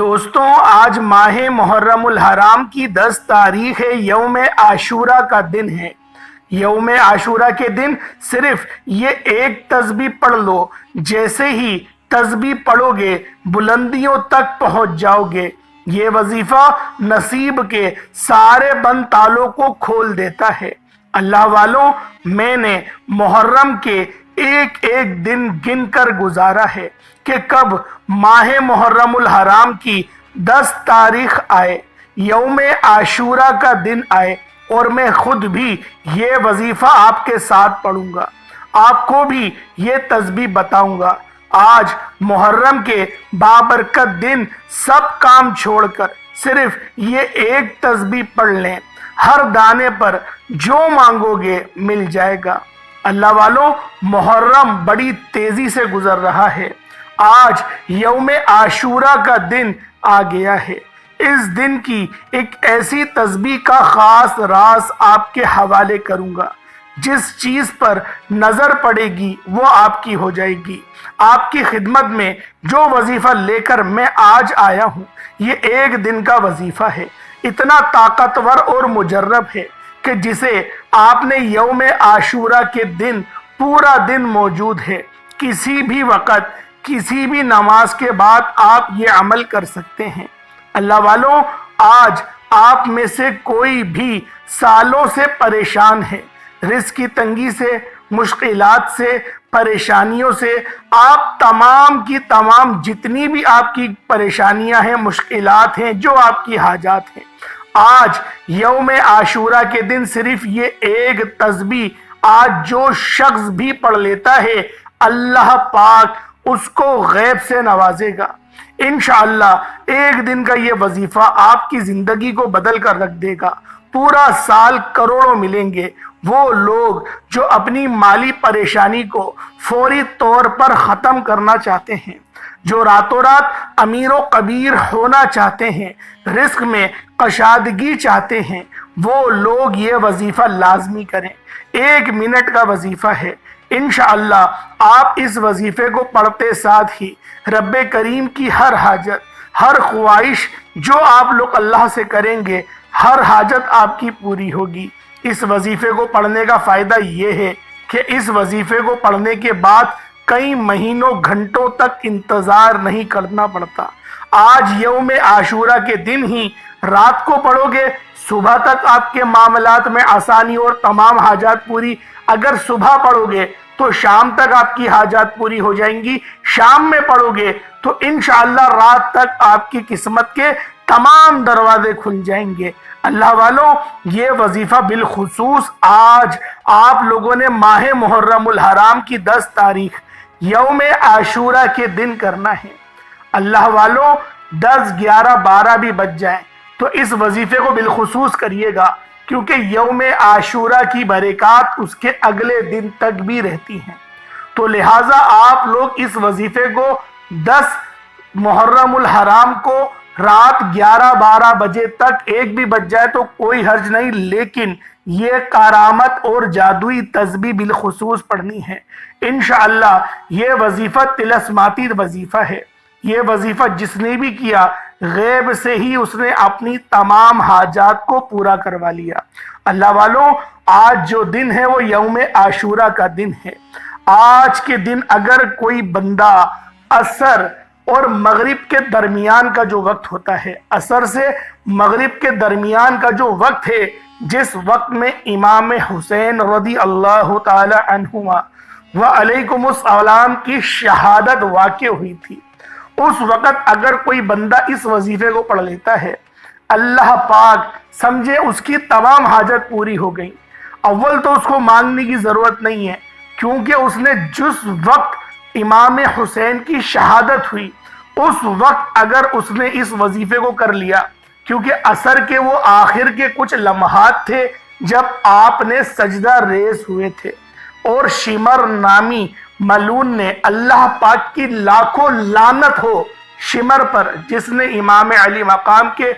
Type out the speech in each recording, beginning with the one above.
دوستوں، آج ماہ محرم الحرام کی 10 تاریخ ہے۔ یوم عاشورہ کا دن ہے۔ یوم عاشورہ کے دن صرف یہ ایک تسبیح پڑھ لو، جیسے ہی تسبیح پڑھو گے بلندیوں تک پہنچ جاؤ گے۔ یہ وظیفہ نصیب کے سارے بند تالوں کو کھول دیتا ہے۔ اللہ والوں، میں نے محرم کے ایک ایک دن گن کر گزارا ہے کہ کب ماہ محرم الحرام کی 10 تاریخ آئے، یوم عاشورہ کا دن آئے، اور میں خود بھی یہ وظیفہ آپ کے ساتھ پڑھوں گا، آپ کو بھی یہ تسبیح بتاؤں گا۔ آج محرم کے بابرکت دن سب کام چھوڑ کر صرف یہ ایک تسبیح پڑھ لیں، ہر دانے پر جو مانگو گے مل جائے گا۔ اللہ والوں، محرم بڑی تیزی سے گزر رہا ہے۔ آج یوم عاشورہ کا دن آ گیا ہے۔ اس دن کی ایک ایسی تسبیح کا خاص راز آپ کے حوالے کروں گا۔ جس چیز پر نظر پڑے گی وہ آپ کی ہو جائے گی۔ آپ کی خدمت میں جو وظیفہ لے کر میں آج آیا ہوں، یہ ایک دن کا وظیفہ ہے۔ اتنا طاقتور اور مجرب ہے کہ جسے آپ نے یوم عاشورہ کے دن پورا دن موجود ہے، کسی بھی وقت کسی بھی نماز کے بعد آپ یہ عمل کر سکتے ہیں۔ اللہ والوں، آج آپ میں سے کوئی بھی سالوں سے پریشان ہے، رزق کی تنگی سے، مشکلات سے، پریشانیوں سے، آپ تمام کی تمام جتنی بھی آپ کی پریشانیاں ہیں، مشکلات ہیں، جو آپ کی حاجات ہیں، آج یوم عاشورہ کے دن صرف یہ ایک تسبیح آج جو شخص بھی پڑھ لیتا ہے، اللہ پاک اس کو غیب سے نوازے گا۔ انشاءاللہ ایک دن کا یہ وظیفہ آپ کی زندگی کو بدل کر رکھ دے گا۔ پورا سال کروڑوں ملیں گے وہ لوگ جو اپنی مالی پریشانی کو فوری طور پر ختم کرنا چاہتے ہیں، جو راتوں رات امیر و کبیر ہونا چاہتے ہیں، رزق میں کشادگی چاہتے ہیں، وہ لوگ یہ وظیفہ لازمی کریں۔ 1 منٹ کا وظیفہ ہے۔ انشاءاللہ آپ اس وظیفے کو پڑھتے ساتھ ہی رب کریم کی ہر حاجت، ہر خواہش جو آپ لوگ اللہ سے کریں گے، ہر حاجت آپ کی پوری ہوگی۔ اس وظیفے کو پڑھنے کا فائدہ یہ ہے کہ اس وظیفے کو پڑھنے کے بعد کئی مہینوں گھنٹوں تک انتظار نہیں کرنا پڑتا۔ آج یوم عاشورہ کے دن ہی رات کو پڑھو گے، صبح تک آپ کے معاملات میں آسانی اور تمام حاجات پوری۔ اگر صبح پڑھو گے تو شام تک آپ کی حاجات پوری ہو جائیں گی، شام میں پڑھو گے تو انشاءاللہ رات تک آپ کی قسمت کے تمام دروازے کھل جائیں گے۔ اللہ والوں، یہ وظیفہ بالخصوص آج آپ لوگوں نے ماہ محرم الحرام کی 10 تاریخ یوم عاشورہ کے دن کرنا ہے۔ اللہ والوں، 10، 11، 12 بھی بج جائیں تو اس وظیفے کو بالخصوص کریے گا، کیونکہ یوم عاشورہ کی برکات اس کے اگلے دن تک بھی رہتی ہیں۔ تو لہٰذا آپ لوگ اس وظیفے کو 10 محرم الحرام کو رات 11-12 بجے تک، 1 بھی بج جائے تو کوئی حرج نہیں، لیکن یہ کرامت اور جادوئی تسبیح بالخصوص پڑھنی ہے۔ انشاءاللہ یہ وظیفہ طلسماتی وظیفہ ہے۔ یہ وظیفہ جس نے بھی کیا، غیب سے ہی اس نے اپنی تمام حاجات کو پورا کروا لیا۔ اللہ والوں، آج جو دن ہے وہ یوم عاشورہ کا دن ہے۔ آج کے دن اگر کوئی بندہ عصر اور مغرب کے درمیان کا جو وقت ہوتا ہے، عصر سے مغرب کے درمیان کا جو وقت ہے، جس وقت میں امام حسین رضی اللہ تعالی عنہما وعلیکم السلام کی شہادت واقع ہوئی تھی، اس وقت اگر کوئی بندہ اس وظیفے کو پڑھ لیتا ہے، اللہ پاک سمجھے اس کی تمام حاجت پوری ہو گئی۔ اول تو اس کو مانگنے کی ضرورت نہیں ہے، کیونکہ اس نے جس وقت امام حسین کی شہادت ہوئی، اس وقت اگر اس نے اس وظیفے کو کر لیا، کیونکہ عصر کے وہ آخر کے کچھ لمحات تھے جب آپ نے سجدہ ریز ہوئے تھے، اور شمر نامی ملعون نے، اللہ پاک کی لاکھوں لعنت ہو شمر پر، جس نے امام علی مقام کے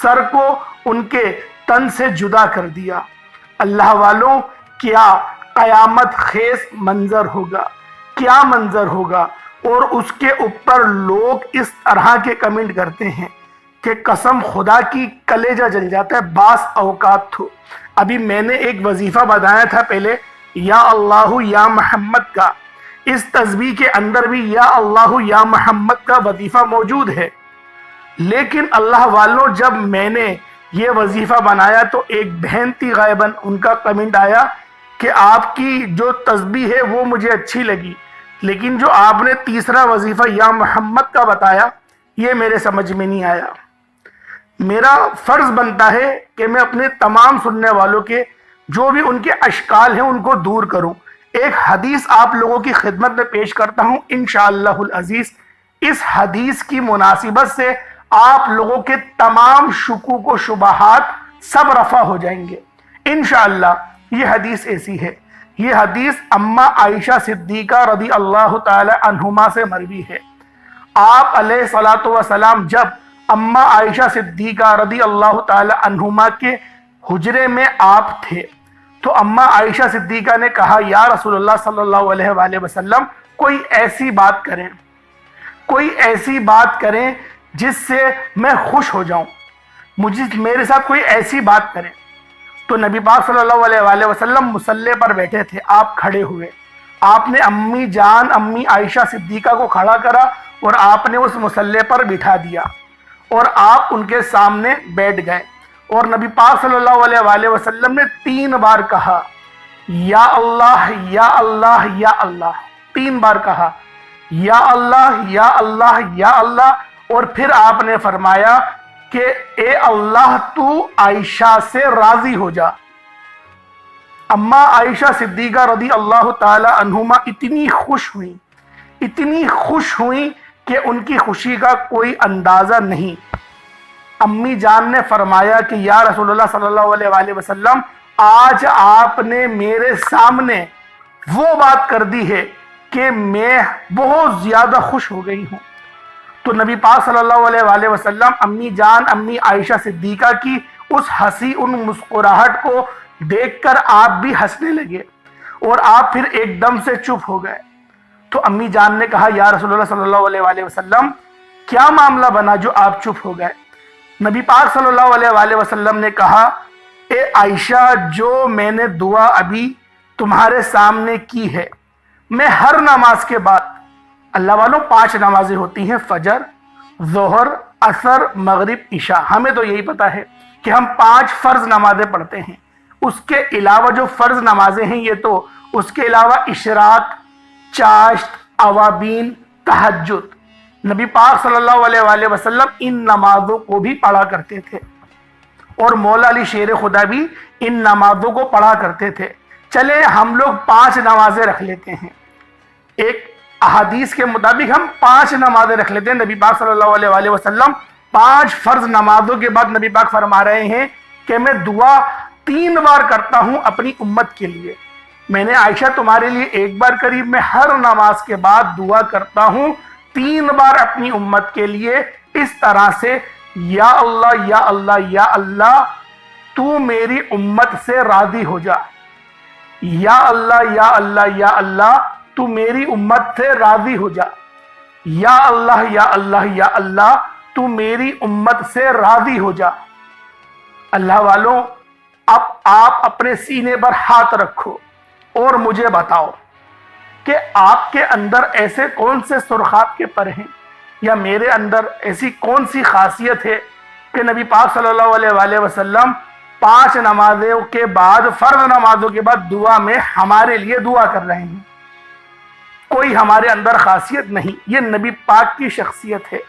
سر کو ان کے تن سے جدا کر دیا۔ اللہ والوں، کیا قیامت خیز منظر ہوگا، کیا منظر ہوگا۔ اور اس کے اوپر لوگ اس طرح کے کمنٹ کرتے ہیں کہ قسم خدا کی کلیجہ جل جاتا ہے بعض اوقات تو۔ ابھی میں نے ایک وظیفہ بتایا تھا پہلے، یا اللہ یا محمد کا، اس تسبیح کے اندر بھی یا اللہ یا محمد کا وظیفہ موجود ہے، لیکن اللہ والوں جب میں نے یہ وظیفہ بنایا تو ایک بہن تھی غائباً، ان کا کمنٹ آیا کہ آپ کی جو تسبیح ہے وہ مجھے اچھی لگی، لیکن جو آپ نے تیسرا وظیفہ یا محمد کا بتایا یہ میرے سمجھ میں نہیں آیا۔ میرا فرض بنتا ہے کہ میں اپنے تمام سننے والوں کے جو بھی ان کے اشکال ہیں ان کو دور کروں۔ ایک حدیث آپ لوگوں کی خدمت میں پیش کرتا ہوں انشاءاللہ العزیز۔ اس حدیث کی مناسبت سے آپ لوگوں کے تمام شکوک و شبہات سب رفع ہو جائیں گے انشاءاللہ۔ یہ حدیث ایسی ہے، یہ حدیث اما عائشہ صدیقہ رضی اللہ تعالی عنہما سے مروی ہے۔ آپ علیہ الصلوۃ والسلام جب اما عائشہ صدیقہ رضی اللہ تعالی عنہما کے حجرے میں آپ تھے تو اما عائشہ صدیقہ نے کہا یا رسول اللہ صلی اللہ علیہ وآلہ وسلم کوئی ایسی بات کریں، کوئی ایسی بات کریں جس سے میں خوش ہو جاؤں، میرے ساتھ کوئی ایسی بات کریں۔ تو نبی پاک صلی اللہ علیہ وآلہ وسلم مصلی پر بیٹھے تھے، آپ کھڑے ہوئے، آپ نے امی جان امی عائشہ صدیقہ کو کھڑا کرا اور آپ نے اس مصلی پر بٹھا دیا اور آپ ان کے سامنے بیٹھ گئے، اور نبی پاک صلی اللہ علیہ وآلہ وسلم نے 3 بار کہا یا اللہ یا اللہ یا اللہ، 3 بار کہا یا اللہ یا اللہ یا اللہ، اور پھر آپ نے فرمایا کہ اے اللہ تو عائشہ سے راضی ہو جا۔ اما عائشہ صدیقہ رضی اللہ تعالی عنہما اتنی خوش ہوئی، اتنی خوش ہوئی کہ ان کی خوشی کا کوئی اندازہ نہیں۔ امی جان نے فرمایا کہ یا رسول اللہ صلی اللہ علیہ وآلہ وسلم آج آپ نے میرے سامنے وہ بات کر دی ہے کہ میں بہت زیادہ خوش ہو گئی ہوں۔ تو نبی پاک صلی اللہ علیہ وآلہ وسلم امی جان امی عائشہ صدیقہ کی اس ہنسی، ان مسکراہٹ کو دیکھ کر آپ بھی ہنسنے لگے اور آپ پھر ایک دم سے چپ ہو گئے۔ تو امی جان نے کہا یا رسول اللہ صلی اللہ علیہ وآلہ وسلم کیا معاملہ بنا جو آپ چپ ہو گئے؟ نبی پاک صلی اللہ علیہ وآلہ وسلم نے کہا اے عائشہ، جو میں نے دعا ابھی تمہارے سامنے کی ہے، میں ہر نماز کے بعد، اللہ والوں 5 نمازیں ہوتی ہیں، فجر، ظہر، عصر، مغرب، عشاء، ہمیں تو یہی پتا ہے کہ ہم 5 فرض نمازیں پڑھتے ہیں۔ اس کے علاوہ جو فرض نمازیں ہیں یہ تو اس کے علاوہ اشراق، چاشت، اوابین، تہجد، نبی پاک صلی اللہ علیہ وآلہ وسلم ان نمازوں کو بھی پڑھا کرتے تھے، اور مولا علی شیر خدا بھی ان نمازوں کو پڑھا کرتے تھے۔ چلے ہم لوگ 5 نمازیں رکھ لیتے ہیں، ایک احادیث کے مطابق ہم 5 نمازیں رکھ لیتے ہیں۔ نبی پاک صلی اللہ علیہ وآلہ وسلم 5 فرض نمازوں کے بعد نبی پاک فرما رہے ہیں کہ میں دعا 3 بار کرتا ہوں اپنی امت کے لیے۔ میں نے عائشہ تمہارے لیے 1 بار کری، میں ہر نماز کے بعد دعا کرتا ہوں 3 بار اپنی امت کے لیے، اس طرح سے یا اللہ یا اللہ یا اللہ تو میری امت سے راضی ہو جا، یا اللہ یا اللہ یا اللہ تو میری امت سے راضی ہو جا، یا اللہ یا اللہ یا اللہ تو میری امت سے راضی ہو جا۔ اللہ والوں، اب آپ اپنے سینے پر ہاتھ رکھو اور مجھے بتاؤ کہ آپ کے اندر ایسے کون سے سرخاب کے پر ہیں، یا میرے اندر ایسی کون سی خاصیت ہے کہ نبی پاک صلی اللہ علیہ وآلہ وسلم 5 نمازوں کے بعد، فرض نمازوں کے بعد دعا میں ہمارے لیے دعا کر رہے ہیں۔ کوئی ہمارے اندر خاصیت نہیں، یہ نبی پاک کی شخصیت ہے۔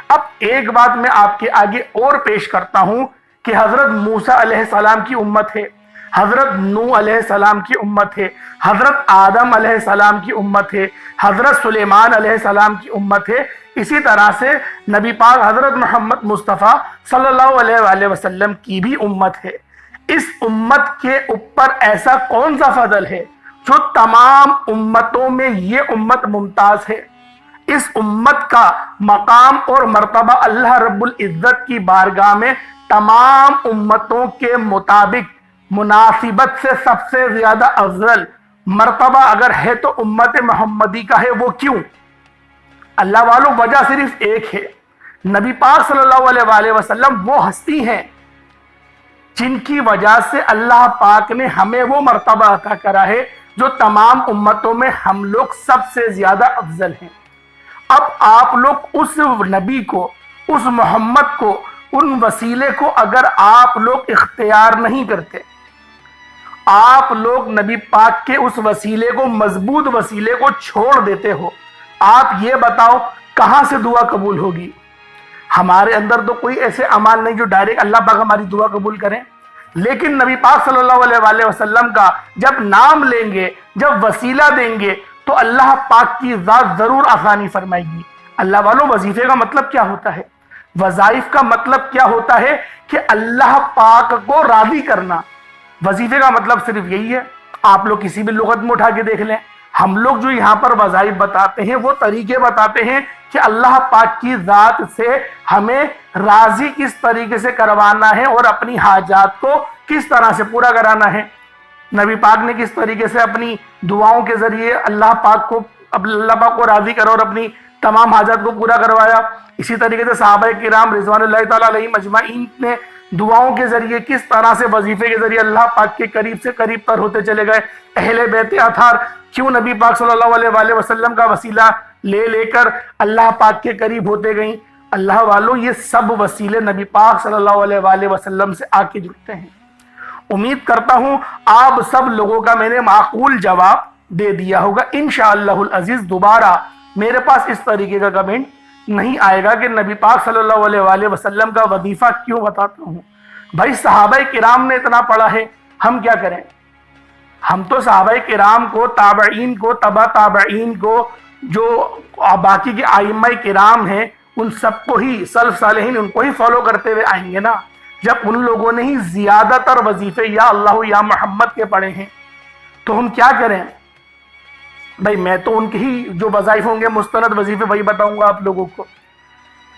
اب ایک بات میں آپ کے آگے اور پیش کرتا ہوں کہ حضرت موسیٰ علیہ السلام کی امت ہے، حضرت نوح علیہ السلام کی امت ہے، حضرت آدم علیہ السلام کی امت ہے، حضرت سلیمان علیہ السلام کی امت ہے، اسی طرح سے نبی پاک حضرت محمد مصطفیٰ صلی اللہ علیہ وآلہ وسلم کی بھی امت ہے۔ اس امت کے اوپر ایسا کون سا فضل ہے جو تمام امتوں میں یہ امت ممتاز ہے؟ اس امت کا مقام اور مرتبہ اللہ رب العزت کی بارگاہ میں تمام امتوں کے مطابق مناسبت سے سب سے زیادہ افضل مرتبہ اگر ہے تو امت محمدی کا ہے۔ وہ کیوں؟ اللہ والوں وجہ صرف ایک ہے، نبی پاک صلی اللہ علیہ وآلہ وسلم وہ ہستی ہیں جن کی وجہ سے اللہ پاک نے ہمیں وہ مرتبہ عطا کرا ہے جو تمام امتوں میں ہم لوگ سب سے زیادہ افضل ہیں۔ اب آپ لوگ اس نبی کو، اس محمد کو، ان وسیلے کو اگر آپ لوگ اختیار نہیں کرتے، آپ لوگ نبی پاک کے اس وسیلے کو، مضبوط وسیلے کو چھوڑ دیتے ہو، آپ یہ بتاؤ کہاں سے دعا قبول ہوگی؟ ہمارے اندر تو کوئی ایسے اعمال نہیں جو ڈائریکٹ اللہ پاک ہماری دعا قبول کریں، لیکن نبی پاک صلی اللہ علیہ وآلہ وسلم کا جب نام لیں گے، جب وسیلہ دیں گے تو اللہ پاک کی ذات ضرور آسانی فرمائے گی۔ اللہ والوں، وظیفے کا مطلب کیا ہوتا ہے؟ وظائف کا مطلب کیا ہوتا ہے کہ اللہ پاک کو راضی کرنا۔ وظیفے کا مطلب صرف یہی ہے۔ آپ لوگ کسی بھی لغت میں اٹھا کے دیکھ لیں، ہم لوگ جو یہاں پر وظائف بتاتے ہیں وہ طریقے بتاتے ہیں کہ اللہ پاک کی ذات سے ہمیں راضی کس طریقے سے کروانا ہے اور اپنی حاجات کو کس طرح سے پورا کرانا ہے۔ نبی پاک نے کس طریقے سے اپنی دعاؤں کے ذریعے اللہ پاک کو راضی کرا اور اپنی تمام حاجات کو پورا کروایا۔ اسی طریقے سے صحابہ کرام رضوان اللہ تعالیٰ علیہم اجمعین نے دعاؤں کے ذریعے کس طرح سے وظیفے کے ذریعے اللہ پاک کے قریب سے قریب تر ہوتے چلے گئے۔ اہل بیت اطہار کیوں نبی پاک صلی اللہ علیہ وآلہ وسلم کا وسیلہ لے کر اللہ پاک کے قریب ہوتے گئیں؟ اللہ والوں، یہ سب وسیلے نبی پاک صلی اللہ علیہ وآلہ وسلم سے آ کے جڑتے ہیں۔ امید کرتا ہوں آپ سب لوگوں کا میں نے معقول جواب دے دیا ہوگا۔ انشاءاللہ العزیز دوبارہ میرے پاس اس طریقے کا کمنٹ نہیں آئے گا کہ نبی پاک صلی اللہ علیہ وآلہ وسلم کا وظیفہ کیوں بتاتا ہوں۔ بھائی صحابہ کرام نے اتنا پڑھا ہے، ہم کیا کریں؟ ہم تو صحابہ کرام کو، تابعین کو، تبع تابعین کو، جو باقی کے ائمہ کرام ہیں، ان سب کو ہی، سلف صالحین، ان کو ہی فالو کرتے ہوئے آئیں گے نا۔ جب ان لوگوں نے ہی زیادہ تر وظیفے یا اللہ یا محمد کے پڑھے ہیں تو ہم کیا کریں؟ بھائی میں تو ان کے ہی جو وظائف ہوں گے مستند وظیفے وہی بتاؤں گا آپ لوگوں کو،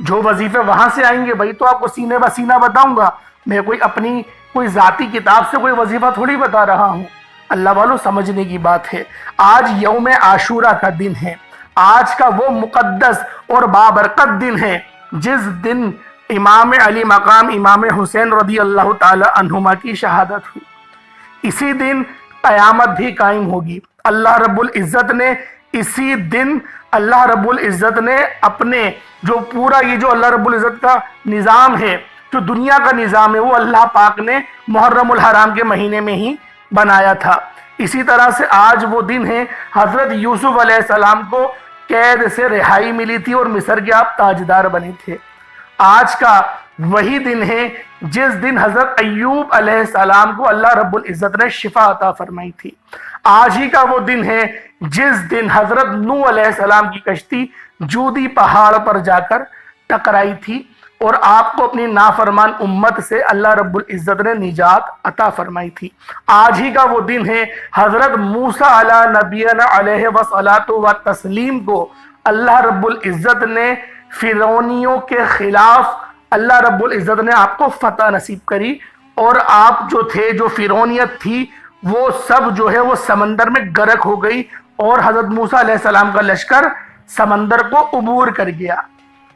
جو وظیفے وہاں سے آئیں گے وہی تو آپ کو سینے بہ سینہ بتاؤں گا۔ میں کوئی ذاتی کتاب سے کوئی وظیفہ تھوڑی بتا رہا ہوں۔ اللہ والوں، سمجھنے کی بات ہے۔ آج یوم عاشورہ کا دن ہے، آج کا وہ مقدس اور بابرکت دن ہے جس دن امام علی مقام امام حسین رضی اللہ تعالی عنہما کی شہادت ہوئی۔ اسی دن قیامت بھی قائم ہوگی۔ اللہ رب العزت نے اسی دن اپنے جو پورا یہ جو اللہ رب العزت کا نظام ہے، جو دنیا کا نظام ہے، وہ اللہ پاک نے محرم الحرام کے مہینے میں ہی بنایا تھا۔ اسی طرح سے آج وہ دن ہے حضرت یوسف علیہ السلام کو قید سے رہائی ملی تھی اور مصر کے آپ تاجدار بنے تھے۔ آج کا وہی دن ہے جس دن حضرت ایوب علیہ السلام کو اللہ رب العزت نے شفا عطا فرمائی تھی۔ آج ہی کا وہ دن ہے جس دن حضرت نوح علیہ السلام کی کشتی جودی پہاڑ پر جا کر ٹکرائی تھی اور آپ کو اپنی نافرمان امت سے اللہ رب العزت نے نجات عطا فرمائی تھی۔ آج ہی کا وہ دن ہے حضرت موسیٰ علیہ نبینا علیہ وصلاۃ و تسلیم کو اللہ رب العزت نے فرعونیوں کے خلاف اللہ رب العزت نے آپ کو فتح نصیب کری، اور آپ جو تھے، جو فرعونیت تھی، وہ سب جو ہے وہ سمندر میں غرق ہو گئی اور حضرت موسیٰ علیہ السلام کا لشکر سمندر کو عبور کر گیا۔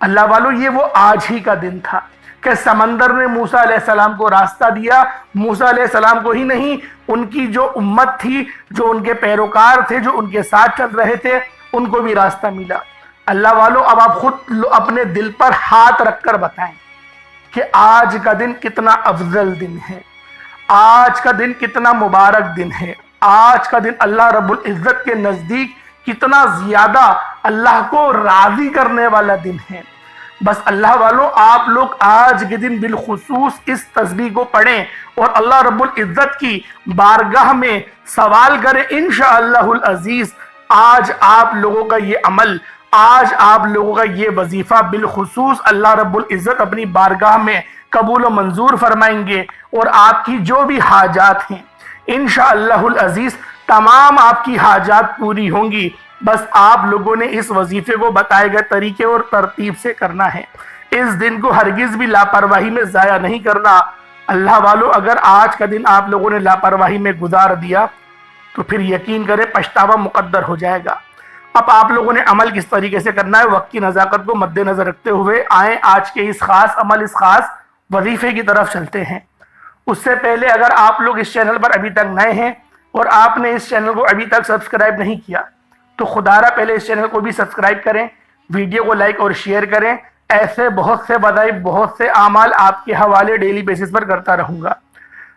اللہ والو، یہ وہ آج ہی کا دن تھا کہ سمندر نے موسیٰ علیہ السلام کو راستہ دیا۔ موسیٰ علیہ السلام کو ہی نہیں، ان کی جو امت تھی، جو ان کے پیروکار تھے، جو ان کے ساتھ چل رہے تھے، ان کو بھی راستہ ملا۔ اللہ والو، اب آپ خود اپنے دل پر ہاتھ رکھ کر بتائیں کہ آج کا دن کتنا افضل دن ہے، آج کا دن کتنا مبارک دن ہے، آج کا دن اللہ رب العزت کے نزدیک کتنا زیادہ اللہ کو راضی کرنے والا دن ہے۔ بس اللہ والوں، آپ لوگ آج کے دن بالخصوص اس تسبیح کو پڑھیں اور اللہ رب العزت کی بارگاہ میں سوال کریں۔ انشاءاللہ العزیز آج آپ لوگوں کا یہ عمل، آج آپ لوگوں کا یہ وظیفہ بالخصوص اللہ رب العزت اپنی بارگاہ میں قبول و منظور فرمائیں گے، اور آپ کی جو بھی حاجات ہیں انشاءاللہ العزیز تمام آپ کی حاجات پوری ہوں گی۔ بس آپ لوگوں نے اس وظیفے کو بتائے گئے طریقے اور ترتیب سے کرنا ہے۔ اس دن کو ہرگز بھی لاپرواہی میں ضائع نہیں کرنا۔ اللہ والو، اگر آج کا دن آپ لوگوں نے لاپرواہی میں گزار دیا تو پھر یقین کریں پچھتاوا مقدر ہو جائے گا۔ اب آپ لوگوں نے عمل کس طریقے سے کرنا ہے، وقت کی نزاکت کو مد نظر رکھتے ہوئے آئیں آج کے اس خاص عمل، اس خاص وظیفے کی طرف چلتے ہیں۔ اس سے پہلے اگر آپ لوگ اس چینل پر ابھی تک نئے ہیں اور آپ نے اس چینل کو ابھی تک سبسکرائب نہیں کیا تو خدارہ پہلے اس چینل کو بھی سبسکرائب کریں، ویڈیو کو لائک اور شیئر کریں۔ ایسے بہت سے وظائف، بہت سے اعمال آپ کے حوالے ڈیلی بیسس پر کرتا رہوں گا۔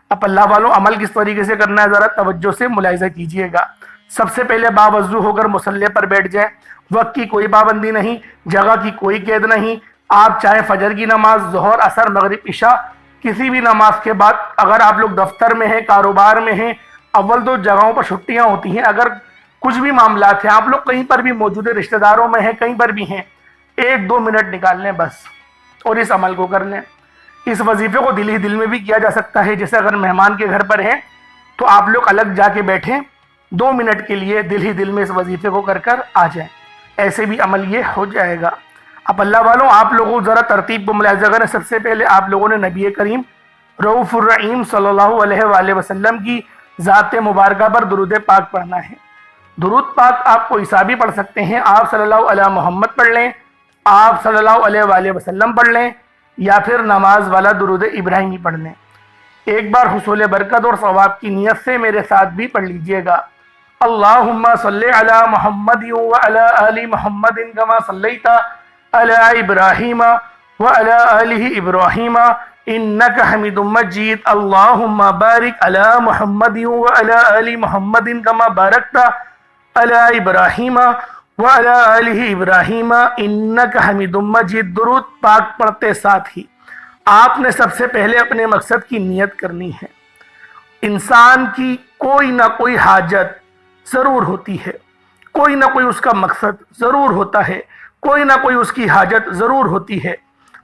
اب اللہ والوں عمل کس طریقے سے کرنا ہے ذرا توجہ سے ملاحظہ کیجئے گا۔ سب سے پہلے باوضو ہو کر مصلی پر بیٹھ جائیں۔ وقت کی کوئی پابندی نہیں، جگہ کی کوئی قید نہیں۔ آپ چاہے فجر کی نماز، ظہر، عصر، مغرب، عشاء، کسی بھی نماز کے بعد، اگر آپ لوگ دفتر میں ہیں، کاروبار میں ہیں، اول تو جگہوں پر چھٹیاں ہوتی ہیں، اگر کچھ بھی معاملات ہیں، آپ لوگ کہیں پر بھی موجود ہیں، رشتہ داروں میں ہیں، کہیں پر بھی ہیں، 1-2 منٹ نکال لیں بس اور اس عمل کو کر لیں۔ اس وظیفے کو دل ہی دل میں بھی کیا جا سکتا ہے، جیسے اگر مہمان کے گھر پر ہیں تو آپ لوگ الگ جا کے بیٹھیں، 2 منٹ کے لیے دل ہی دل میں اس وظیفے کو کر آ جائیں، ایسے بھی عمل یہ ہو جائے گا۔ اب اللہ والوں آپ لوگوں ذرا ترتیب کو ملاحظہ کریں۔ سب سے پہلے آپ لوگوں نے نبی کریم رؤوف الرحیم صلی اللہ علیہ وآلہ وسلم کی ذات مبارکہ پر درود پاک پڑھنا ہے۔ درود پاک آپ کو عیسیٰ بھی پڑھ سکتے ہیں، آپ صلی اللہ علیہ محمد پڑھ لیں، آپ صلی اللہ علیہ وآلہ وسلم پڑھ لیں، یا پھر نماز والا درود ابراہیمی پڑھ لیں۔ ایک بار حصول برکت اور ثواب کی نیت سے میرے ساتھ بھی پڑھ لیجئے گا۔ اللہم صلی علی محمد وعلی آل محمد کما صلیت علی ابراہیم وعلی آل ابراہیم انک حمید مجید۔ اللہم بارک علی محمد وعلی آل محمد کما بارکت علی ابراہیم وعلی آل ابراہیم انک حمید مجید۔ درود پاک پڑھتے ساتھ ہی آپ نے سب سے پہلے اپنے مقصد کی نیت کرنی ہے۔ انسان کی کوئی نہ کوئی حاجت ضرور ہوتی ہے، کوئی نہ کوئی اس کا مقصد ضرور ہوتا ہے، کوئی نہ کوئی اس کی حاجت ضرور ہوتی ہے۔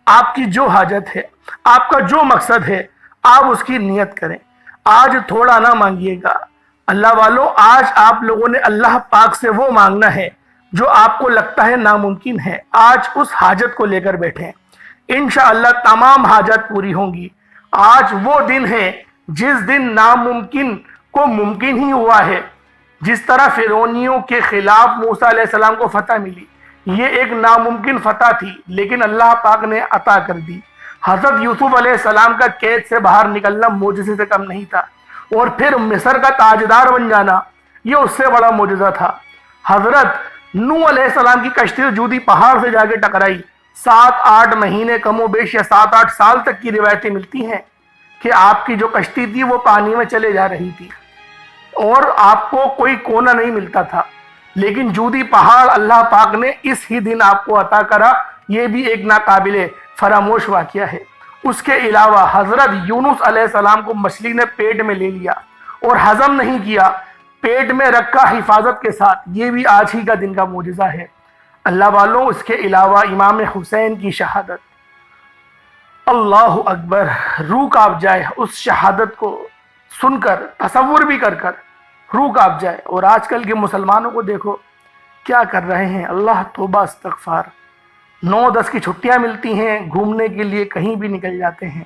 آپ کی جو حاجت ہے، آپ کا جو مقصد ہے، آپ اس کی نیت کریں۔ آج تھوڑا نہ مانگیے گا اللہ والوں، آج آپ لوگوں نے اللہ پاک سے وہ مانگنا ہے جو آپ کو لگتا ہے ناممکن ہے۔ آج اس حاجت کو لے کر بیٹھیں، انشاءاللہ تمام حاجت پوری ہوں گی۔ آج وہ دن ہے جس دن ناممکن کو ممکن ہی ہوا ہے۔ جس طرح فرعونیوں کے خلاف موسیٰ علیہ السلام کو فتح ملی، یہ ایک ناممکن فتح تھی لیکن اللہ پاک نے عطا کر دی۔ حضرت یوسف علیہ السلام کا قید سے باہر نکلنا معجزے سے کم نہیں تھا، اور پھر مصر کا تاجدار بن جانا یہ اس سے بڑا معجزہ تھا۔ حضرت نوح علیہ السلام کی کشتی جودی پہاڑ سے جا کے ٹکرائی، 7-8 مہینے کم و بیش یا 7-8 سال تک کی روایتیں ملتی ہیں کہ آپ کی جو کشتی تھی وہ پانی میں چلے جا رہی تھی اور آپ کو کوئی کونا نہیں ملتا تھا، لیکن جودی پہاڑ اللہ پاک نے اس ہی دن آپ کو عطا کرا۔ یہ بھی ایک ناقابل فراموش واقعہ ہے۔ اس کے علاوہ حضرت یونس علیہ السلام کو مچھلی نے پیٹ میں لے لیا اور ہضم نہیں کیا، پیٹ میں رکھا حفاظت کے ساتھ، یہ بھی آج ہی کا دن کا معجزہ ہے۔ اللہ والوں اس کے علاوہ امام حسین کی شہادت، اللہ اکبر، روح کانپ جائے اس شہادت کو سن کر، تصور بھی کر روح کانپ جائے۔ اور آج کل کے مسلمانوں کو دیکھو کیا کر رہے ہیں، اللہ توبہ استغفار۔ 9-10 کی چھٹیاں ملتی ہیں، گھومنے کے لیے کہیں بھی نکل جاتے ہیں۔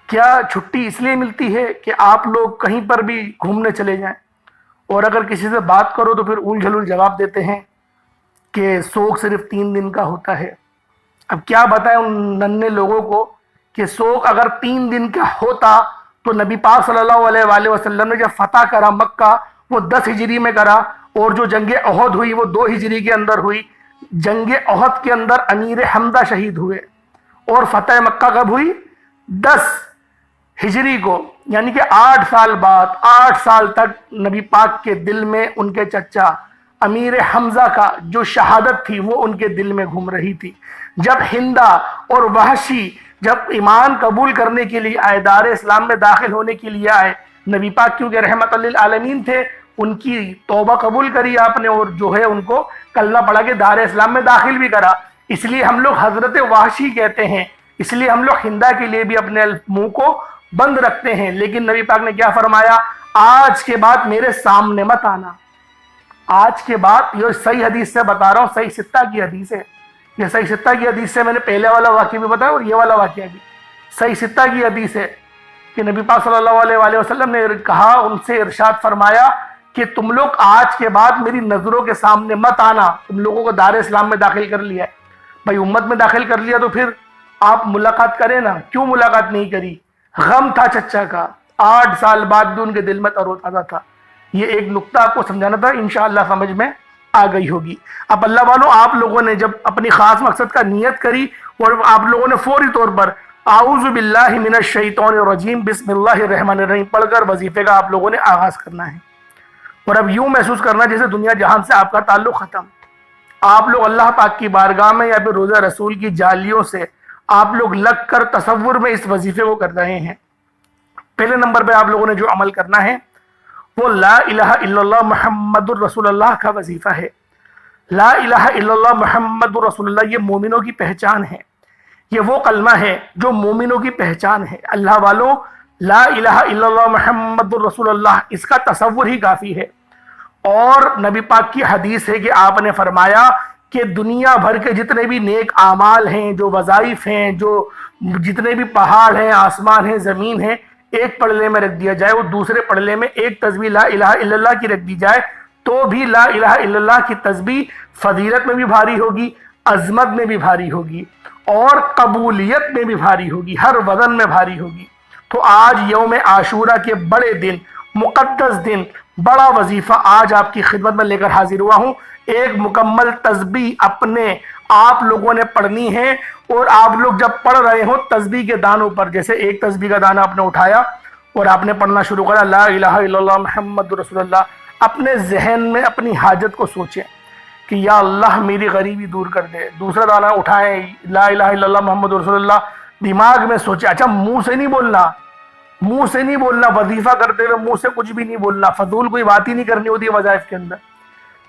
کیا چھٹی اس لیے ملتی ہے کہ آپ لوگ کہیں پر بھی گھومنے چلے جائیں، اور اگر کسی سے بات کرو تو پھر اول جھلول جواب دیتے ہیں کہ سوگ صرف 3 دن کا ہوتا ہے۔ اب کیا بتائیں ان ننھے لوگوں کو کہ سوگ اگر 3 دن کا ہوتا تو نبی پاک صلی اللہ علیہ وآلہ وسلم نے جب فتح کرا مکہ وہ 10 ہجری میں کرا، اور جو جنگ احد ہوئی وہ 2 ہجری کے اندر ہوئی۔ جنگ احد کے اندر امیر حمزہ شہید ہوئے، اور فتح مکہ کب ہوئی؟ 10 ہجری کو، یعنی کہ 8 سال بعد۔ 8 سال تک نبی پاک کے دل میں ان کے چچا امیر حمزہ کا جو شہادت تھی وہ ان کے دل میں گھوم رہی تھی۔ جب ہندا اور وحشی جب ایمان قبول کرنے کے لیے آئے، دار اسلام میں داخل ہونے کے لیے آئے، نبی پاک کیونکہ رحمت للعالمین تھے، ان کی توبہ قبول کری آپ نے، اور جو ہے ان کو کلمہ پڑھا کے دار اسلام میں داخل بھی کرا۔ اس لیے ہم لوگ حضرت وحشی کہتے ہیں، اس لیے ہم لوگ ہندا کے لیے بھی اپنے منہ کو بند رکھتے ہیں۔ لیکن نبی پاک نے کیا فرمایا؟ آج کے بعد میرے سامنے مت آنا۔ آج کے بعد، یہ صحیح حدیث سے بتا رہا ہوں، صحیح ستہ کی حدیث ہے، یہ صحیح ستہ کی حدیث سے میں نے پہلے والا واقعہ بھی بتایا اور یہ والا واقعہ بھی صحیح ستہ کی حدیث ہے کہ نبی پاک صلی اللہ علیہ وآلہ وسلم نے کہا، ان سے ارشاد فرمایا کہ تم لوگ آج کے بعد میری نظروں کے سامنے مت آنا، تم لوگوں کو دار اسلام میں داخل کر لیا ہے، بھائی امت میں داخل کر لیا تو پھر آپ ملاقات کریں نا، کیوں ملاقات نہیں کری؟ غم تھا چچا کا، 8 سال بعد بھی ان کے دل میں ترو تازہ تھا۔ یہ ایک نقطہ آپ کو سمجھانا تھا، انشاءاللہ سمجھ میں آ گئی ہوگی۔ اب اللہ والوں، آپ لوگوں نے جب اپنی خاص مقصد کا نیت کری اور آپ لوگوں نے فوری طور پر اعوذ باللہ من الشیطان الرجیم بسم اللہ الرحمن الرحیم پڑھ کر وظیفے کا آپ لوگوں نے آغاز کرنا ہے، اور اب یوں محسوس کرنا جیسے دنیا جہان سے آپ کا تعلق ختم، آپ لوگ اللہ پاک کی بارگاہ میں یا پھر روضہ رسول کی جالیوں سے آپ لوگ لگ کر تصور میں اس وظیفے کو کر رہے ہیں۔ پہلے نمبر پہ آپ لوگوں نے جو عمل کرنا ہے وہ لا الہ الا اللہ محمد الرسول اللہ کا وظیفہ ہے۔ لا الہ الا اللہ محمد الرسول اللہ یہ مومنوں کی پہچان ہے، یہ وہ کلمہ ہے جو مومنوں کی پہچان ہے۔ اللہ والوں، لا الہ الا اللہ محمد الرسول اللہ اس کا تصور ہی کافی ہے، اور نبی پاک کی حدیث ہے کہ آپ نے فرمایا کہ دنیا بھر کے جتنے بھی نیک اعمال ہیں، جو وظائف ہیں، جو جتنے بھی پہاڑ ہیں، آسمان ہیں، زمین ہیں، ایک پڑلے میں رکھ دیا جائے، وہ دوسرے پڑلے میں ایک تسبیح لا الہ الا اللہ کی رکھ دی جائے تو بھی لا الہ الا اللہ کی تسبیح فضیلت میں بھی بھاری ہوگی، عظمت میں بھی بھاری ہوگی، اور قبولیت میں بھی بھاری ہوگی، ہر وزن میں بھاری ہوگی۔ تو آج یوم عاشورہ کے بڑے دن، مقدس دن، بڑا وظیفہ آج آپ کی خدمت میں لے کر حاضر ہوا ہوں۔ ایک مکمل تسبیح اپنے آپ لوگوں نے پڑھنی ہے، اور آپ لوگ جب پڑھ رہے ہوں تسبیح کے دانوں پر، جیسے ایک تسبیح کا دانہ آپ نے اٹھایا اور آپ نے پڑھنا شروع کرا لا الہ الا اللہ محمد رسول اللہ، اپنے ذہن میں اپنی حاجت کو سوچیں کہ یا اللہ میری غریبی دور کر دے۔ دوسرا دانہ اٹھائیں لا الہ الا اللہ محمد رسول اللہ، دماغ میں سوچیں، اچھا منہ سے نہیں بولنا، منہ سے نہیں بولنا، وظیفہ کرتے ہوئے منہ سے کچھ بھی نہیں بولنا، فضول کوئی بات ہی نہیں کرنی ہوتی ہے وظائف کے اندر۔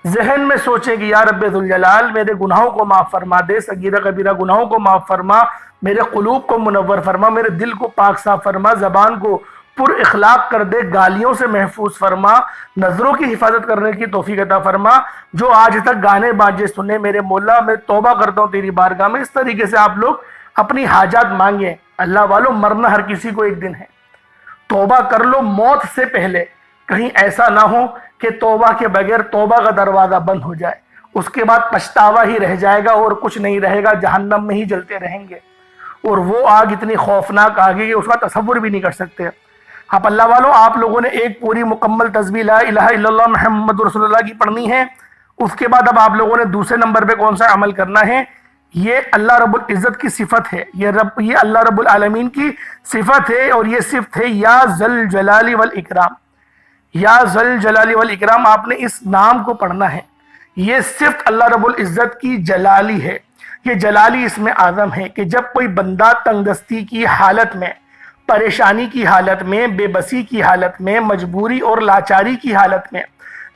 ذہن میں سوچیں کہ یا رب ذوالجلال میرے گناہوں کو معاف فرما دے، صغیرہ کبیرہ گناہوں کو معاف فرما، میرے قلوب کو منور فرما، میرے دل کو پاک صاف فرما، زبان کو پر اخلاق کر دے، گالیوں سے محفوظ فرما، نظروں کی حفاظت کرنے کی توفیق عطا فرما، جو آج تک گانے باجے سنے میرے مولا میں توبہ کرتا ہوں تیری بارگاہ میں۔ اس طریقے سے آپ لوگ اپنی حاجات مانگیں۔ اللہ والوں، مرنا ہر کسی کو ایک دن ہے، توبہ کر لو موت سے پہلے، کہیں ایسا نہ ہو کہ توبہ کے بغیر توبہ کا دروازہ بند ہو جائے، اس کے بعد پچھتاوا ہی رہ جائے گا اور کچھ نہیں رہے گا، جہنم میں ہی جلتے رہیں گے، اور وہ آگ اتنی خوفناک آگ ہے کہ اس کا تصور بھی نہیں کر سکتے۔ اب اللہ والوں، آپ لوگوں نے ایک پوری مکمل تسبیح لا الہ الا اللہ محمد رسول اللہ کی پڑھنی ہے۔ اس کے بعد اب آپ لوگوں نے دوسرے نمبر پہ کون سا عمل کرنا ہے؟ یہ اللہ رب العزت کی صفت ہے، یہ اللہ رب العالمین کی صفت ہے، اور یہ صفت ہے یا ذل جلال والاکرام۔ یا ذل جلال والاکرام، آپ نے اس نام کو پڑھنا ہے۔ یہ صفت اللہ رب العزت کی جلالی ہے، یہ جلالی اسم اعظم ہے کہ جب کوئی بندہ تنگ دستی کی حالت میں، پریشانی کی حالت میں، بے بسی کی حالت میں، مجبوری اور لاچاری کی حالت میں،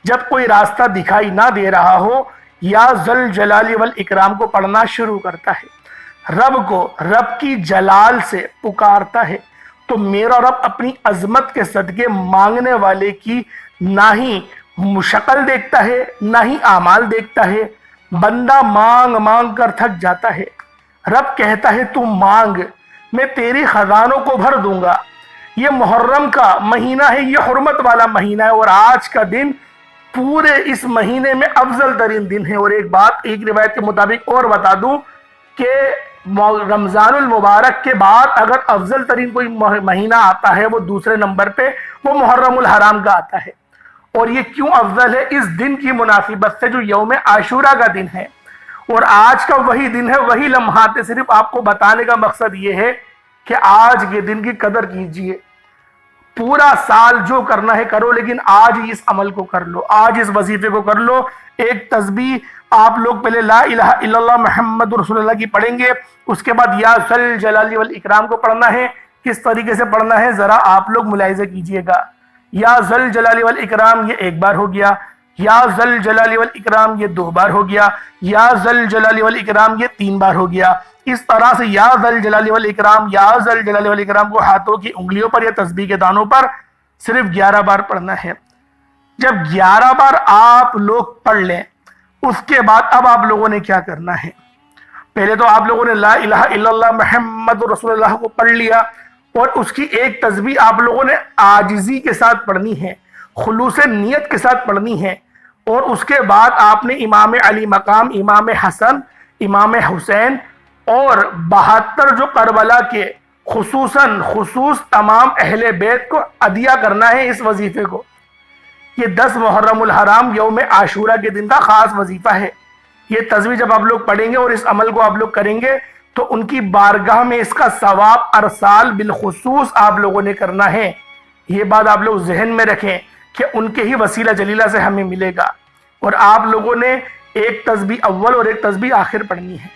جب کوئی راستہ دکھائی نہ دے رہا ہو، یا ذل جلال والاکرام کو پڑھنا شروع کرتا ہے، رب کو رب کی جلال سے پکارتا ہے، تو میرا رب اپنی عظمت کے صدقے مانگنے والے کی نہ ہی شکل دیکھتا ہے، نہ ہی اعمال دیکھتا ہے۔ بندہ مانگ مانگ کر تھک جاتا ہے، رب کہتا ہے تو مانگ، میں تیری خزانوں کو بھر دوں گا۔ یہ محرم کا مہینہ ہے، یہ حرمت والا مہینہ ہے، اور آج کا دن پورے اس مہینے میں افضل ترین دن ہے۔ اور ایک بات، ایک روایت کے مطابق اور بتا دوں کہ رمضان المبارک کے بعد اگر افضل ترین کوئی مہینہ آتا ہے وہ دوسرے نمبر پہ وہ محرم الحرام کا آتا ہے۔ اور یہ کیوں افضل ہے؟ اس دن کی مناسبت سے جو یوم عاشورہ کا دن ہے، اور آج کا وہی دن ہے، وہی لمحات ہے۔ صرف آپ کو بتانے کا مقصد یہ ہے کہ آج کے دن کی قدر کیجئے، پورا سال جو کرنا ہے کرو، لیکن آج ہی اس عمل کو کر لو، آج اس وظیفے کو کر لو۔ ایک تسبیح آپ لوگ پہلے لا الہ الا اللہ محمد رسول اللہ کی پڑھیں گے، اس کے بعد یا ذل جلال والاکرام کو پڑھنا ہے۔ کس طریقے سے پڑھنا ہے ذرا آپ لوگ ملاحظہ کیجئے گا۔ یا ذل جلال والاکرام یہ ایک بار ہو گیا، یا ذل جلال والاکرام یہ 2 بار ہو گیا، یا ذل جلال والاکرام یہ 3 بار ہو گیا۔ اس طرح سے یا ذل جلال والاکرام، یا ذل جلال والاکرام کو ہاتھوں کی انگلیوں پر یا تسبیح کے دانوں پر صرف 11 بار پڑھنا ہے۔ جب 11 بار آپ لوگ پڑھ لیں، اس کے بعد اب آپ لوگوں نے کیا کرنا ہے؟ پہلے تو آپ لوگوں نے لا الہ الا اللہ محمد رسول اللہ کو پڑھ لیا، اور اس کی ایک تسبیح آپ لوگوں نے عاجزی کے ساتھ پڑھنی ہے، خلوص نیت کے ساتھ پڑھنی ہے۔ اور اس کے بعد آپ نے امام علی مقام، امام حسن، امام حسین اور 72 جو کربلا کے خصوص تمام اہل بیت کو عطیہ کرنا ہے اس وظیفے کو۔ یہ 10 محرم الحرام یوم عاشورہ کے دن کا خاص وظیفہ ہے۔ یہ تسبیح جب آپ لوگ پڑھیں گے اور اس عمل کو آپ لوگ کریں گے تو ان کی بارگاہ میں اس کا ثواب ارسال بالخصوص آپ لوگوں نے کرنا ہے۔ یہ بات آپ لوگ ذہن میں رکھیں کہ ان کے ہی وسیلہ جلیلہ سے ہمیں ملے گا۔ اور آپ لوگوں نے ایک تسبیح اول اور ایک تسبیح آخر پڑھنی ہے،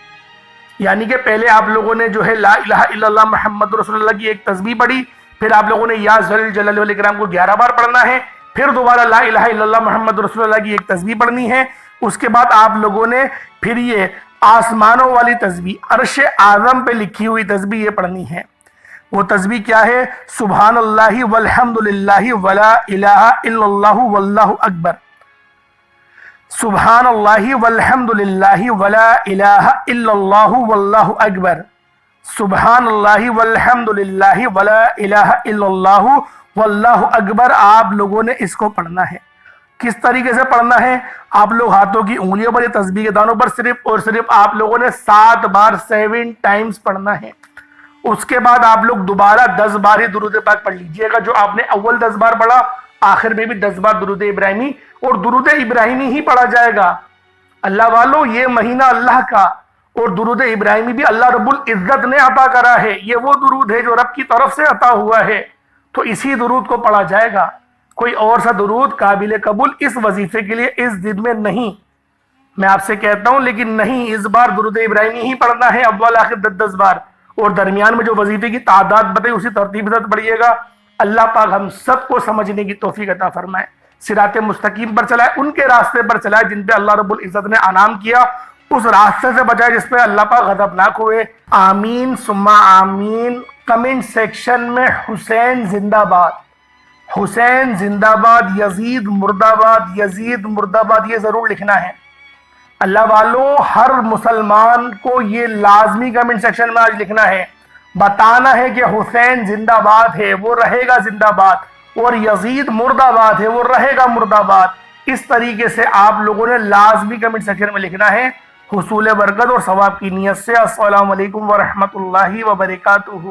یعنی کہ پہلے آپ لوگوں نے جو ہے لا الہ الا اللہ محمد رسول اللہ کی ایک تسبیح پڑھی، پھر آپ لوگوں نے یا ذل الجلال والاکرام کو 11 بار پڑھنا ہے، پھر دوبارہ لا الہ الا اللہ محمد رسول اللہ کی ایک تسبیح پڑھنی ہے۔ اس کے بعد آپ لوگوں نے پھر یہ آسمانوں والی تسبیح، عرش اعظم پہ لکھی ہوئی تسبیح یہ پڑھنی ہے۔ وہ تسبیح کیا ہے؟ سبحان اللہ والحمد للہ ولا الہ الا اللہ واللہ اکبر، سبحان اللہ والحمد للہ ولا الہ الا اللہ واللہ اکبر، سبحان اللہ والحمد للہ ولا الہ الا اللہ واللہ اکبر۔ آپ لوگوں نے اس کو پڑھنا ہے۔ کس طریقے سے پڑھنا ہے؟ آپ لوگ ہاتھوں کی انگلیوں پر، یہ تسبیح کے دانوں پر صرف اور صرف آپ لوگوں نے 7 بار 7 ٹائمز پڑھنا ہے۔ اس کے بعد آپ لوگ دوبارہ 10 بار ہی درود پاک پڑھ لیجئے گا۔ جو آپ نے اول 10 بار پڑھا، آخر میں بھی 10 بار درود ابراہیمی، اور درود ابراہیمی ہی پڑھا جائے گا۔ اللہ والوں، یہ مہینہ اللہ کا، اور درود ابراہیمی بھی اللہ رب العزت نے عطا کرا ہے۔ یہ وہ درود ہے جو رب کی طرف سے عطا ہوا ہے، تو اسی درود کو پڑھا جائے گا۔ کوئی اور سا درود قابل قبول اس وظیفے کے لیے اس دن میں نہیں۔ میں آپ سے کہتا ہوں لیکن نہیں، اس بار درود ابراہیمی ہی پڑھنا ہے، اول آخر 10 بار، اور درمیان میں جو وظیفے کی تعداد بتائی اسی ترتیب سے پڑھیے گا۔ اللہ پاک ہم سب کو سمجھنے کی توفیق عطا فرمائے، صراط مستقیم پر چلائے، ان کے راستے پر چلائے جن پہ اللہ رب العزت نے انعام کیا، اس راستے سے بچائے جس پہ اللہ پاک غضبناک ہوئے۔ آمین ثم آمین۔ کمنٹ سیکشن میں حسین زندہ باد، حسین زندہ باد، یزید مرد آباد، یزید مرد آباد، یہ ضرور لکھنا ہے۔ اللہ والوں، ہر مسلمان کو یہ لازمی کمنٹ سیکشن میں آج لکھنا ہے، بتانا ہے کہ حسین زندہ باد ہے، وہ رہے گا زندہ باد، اور یزید مرد آباد ہے، وہ رہے گا مرد آباد۔ اس طریقے سے آپ لوگوں نے لازمی کمنٹ سیکشن میں لکھنا ہے، حصول برکت اور ثواب کی نیت سے۔ السلام علیکم ورحمۃ اللہ وبرکاتہ۔